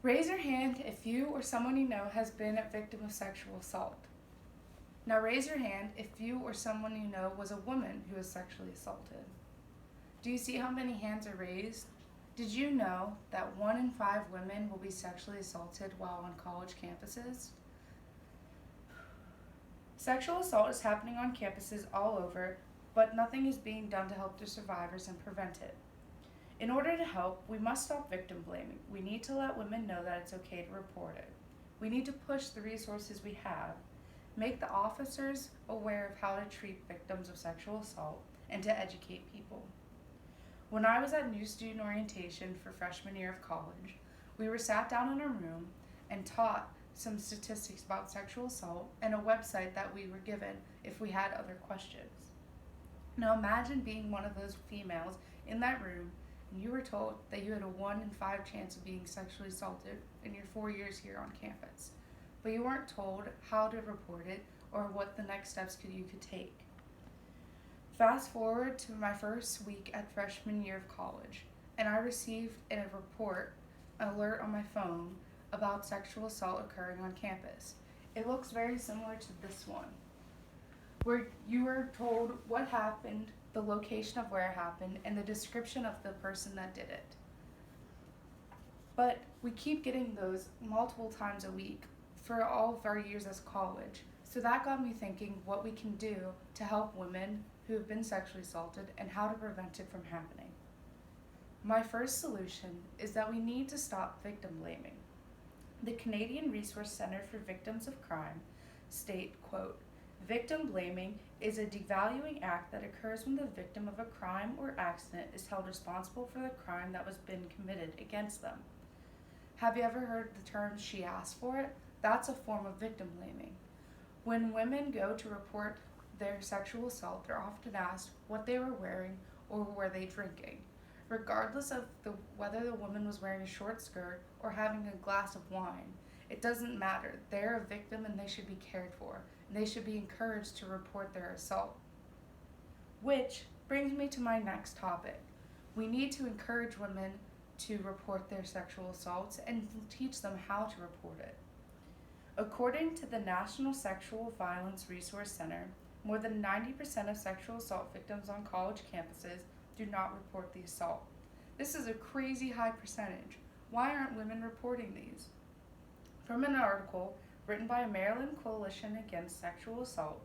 Raise your hand if you or someone you know has been a victim of sexual assault. Now raise your hand if you or someone you know was a woman who was sexually assaulted. Do you see how many hands are raised? Did you know that 1 in 5 women will be sexually assaulted while on college campuses? Sexual assault is happening on campuses all over, but nothing is being done to help the survivors and prevent it. In order to help, we must stop victim blaming. We need to let women know that it's okay to report it. We need to push the resources we have, make the officers aware of how to treat victims of sexual assault, and to educate people. When I was at new student orientation for freshman year of college, we were sat down in a room and taught some statistics about sexual assault and a website that we were given if we had other questions. Now imagine being one of those females in that room and you were told that you had a 1 in 5 chance of being sexually assaulted in your 4 years here on campus, but you weren't told how to report it or what the next steps you could take. Fast forward to my first week at freshman year of college, and I received a report, an alert on my phone about sexual assault occurring on campus. It looks very similar to this one, where you were told what happened, the location of where it happened, and the description of the person that did it. But we keep getting those multiple times a week for all of our years as college. So that got me thinking what we can do to help women who have been sexually assaulted and how to prevent it from happening. My first solution is that we need to stop victim blaming. The Canadian Resource Centre for Victims of Crime state, quote, "Victim blaming is a devaluing act that occurs when the victim of a crime or accident is held responsible for the crime that was been committed against them." Have you ever heard the term "she asked for it"? That's a form of victim blaming. When women go to report their sexual assault, they're often asked what they were wearing or were they drinking. Regardless of whether the woman was wearing a short skirt or having a glass of wine, it doesn't matter. They're a victim and they should be cared for, and they should be encouraged to report their assault. Which brings me to my next topic. We need to encourage women to report their sexual assaults and teach them how to report it. According to the National Sexual Violence Resource Center, more than 90% of sexual assault victims on college campuses do not report the assault. This is a crazy high percentage. Why aren't women reporting these? From an article written by a Maryland Coalition Against Sexual Assault,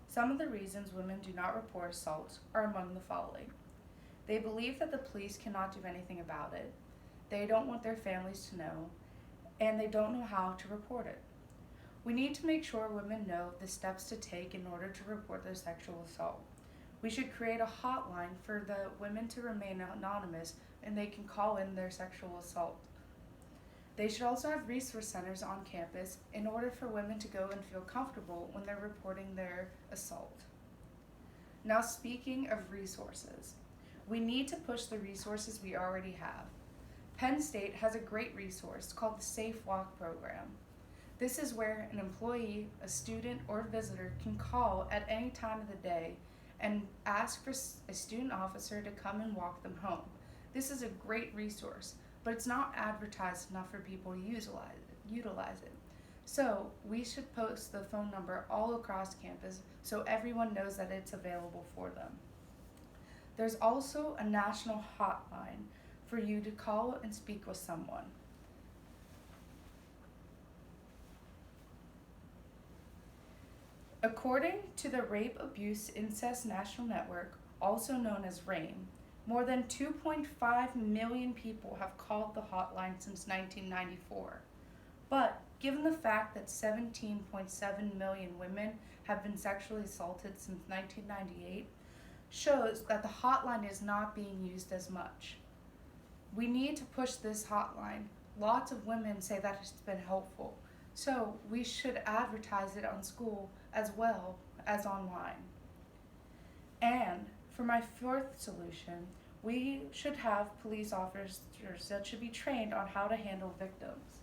some of the reasons women do not report assaults are among the following. They believe that the police cannot do anything about it, they don't want their families to know, and they don't know how to report it. We need to make sure women know the steps to take in order to report their sexual assault. We should create a hotline for the women to remain anonymous and they can call in their sexual assault. They should also have resource centers on campus in order for women to go and feel comfortable when they're reporting their assault. Now, speaking of resources, we need to push the resources we already have. Penn State has a great resource called the Safe Walk program. This is where an employee, a student, or a visitor can call at any time of the day and ask for a student officer to come and walk them home. This is a great resource, but it's not advertised enough for people to utilize it. So we should post the phone number all across campus so everyone knows that it's available for them. There's also a national hotline for you to call and speak with someone. According to the Rape, Abuse, Incest National Network, also known as RAIN, more than 2.5 million people have called the hotline since 1994. But given the fact that 17.7 million women have been sexually assaulted since 1998, shows that the hotline is not being used as much. We need to push this hotline. Lots of women say that it's been helpful, so we should advertise it on school as well as online. And for my fourth solution, we should have police officers that should be trained on how to handle victims.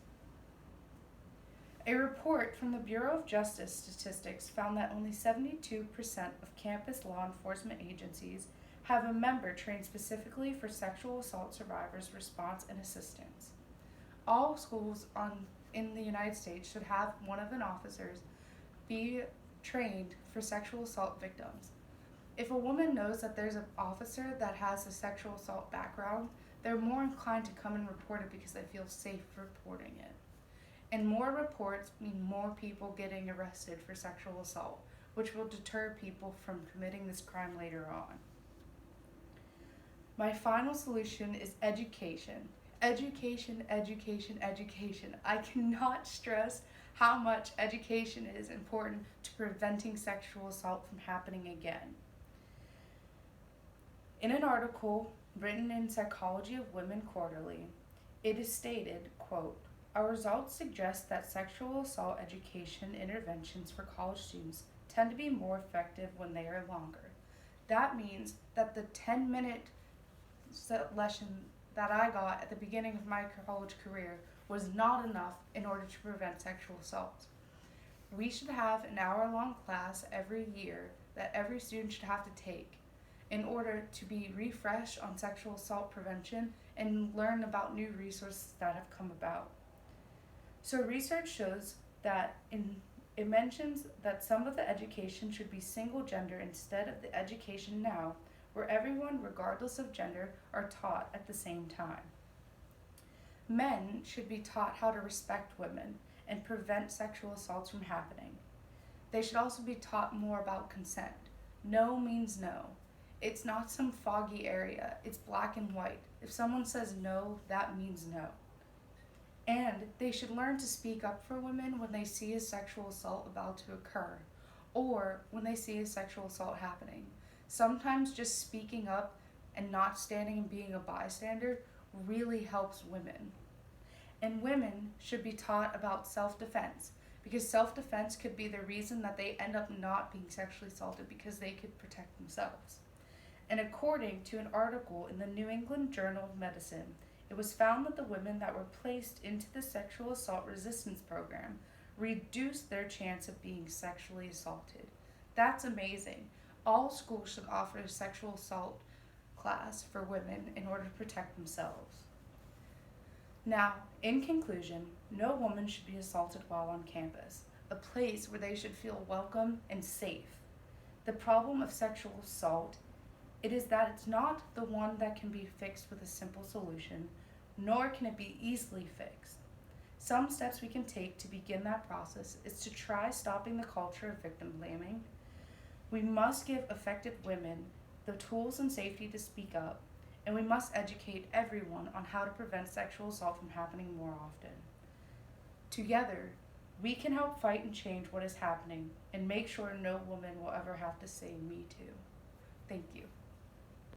A report from the Bureau of Justice Statistics found that only 72% of campus law enforcement agencies have a member trained specifically for sexual assault survivors' response and assistance. All schools in the United States should have one of the officers be trained for sexual assault victims. If a woman knows that there's an officer that has a sexual assault background, they're more inclined to come and report it because they feel safe reporting it. And more reports mean more people getting arrested for sexual assault, which will deter people from committing this crime later on. My final solution is education. Education, education, education. I cannot stress how much education is important to preventing sexual assault from happening again. In an article written in Psychology of Women Quarterly, it is stated, quote, "Our results suggest that sexual assault education interventions for college students tend to be more effective when they are longer." That means that the 10-minute lesson that I got at the beginning of my college career was not enough in order to prevent sexual assault. We should have an hour-long class every year that every student should have to take in order to be refreshed on sexual assault prevention and learn about new resources that have come about. So research shows that it mentions that some of the education should be single gender instead of the education now, where everyone, regardless of gender, are taught at the same time. Men should be taught how to respect women and prevent sexual assaults from happening. They should also be taught more about consent. No means no. It's not some foggy area. It's black and white. If someone says no, that means no. And they should learn to speak up for women when they see a sexual assault about to occur, or when they see a sexual assault happening. Sometimes just speaking up and not standing and being a bystander really helps women. And women should be taught about self-defense, because self-defense could be the reason that they end up not being sexually assaulted because they could protect themselves. And according to an article in the New England Journal of Medicine, it was found that the women that were placed into the sexual assault resistance program reduced their chance of being sexually assaulted. That's amazing. All schools should offer a sexual assault class for women in order to protect themselves. Now, in conclusion, no woman should be assaulted while on campus, a place where they should feel welcome and safe. The problem of sexual assault, it is that it's not the one that can be fixed with a simple solution, nor can it be easily fixed. Some steps we can take to begin that process is to try stopping the culture of victim blaming. We must give affected women the tools and safety to speak up, and we must educate everyone on how to prevent sexual assault from happening more often. Together, we can help fight and change what is happening and make sure no woman will ever have to say "me too." Thank you.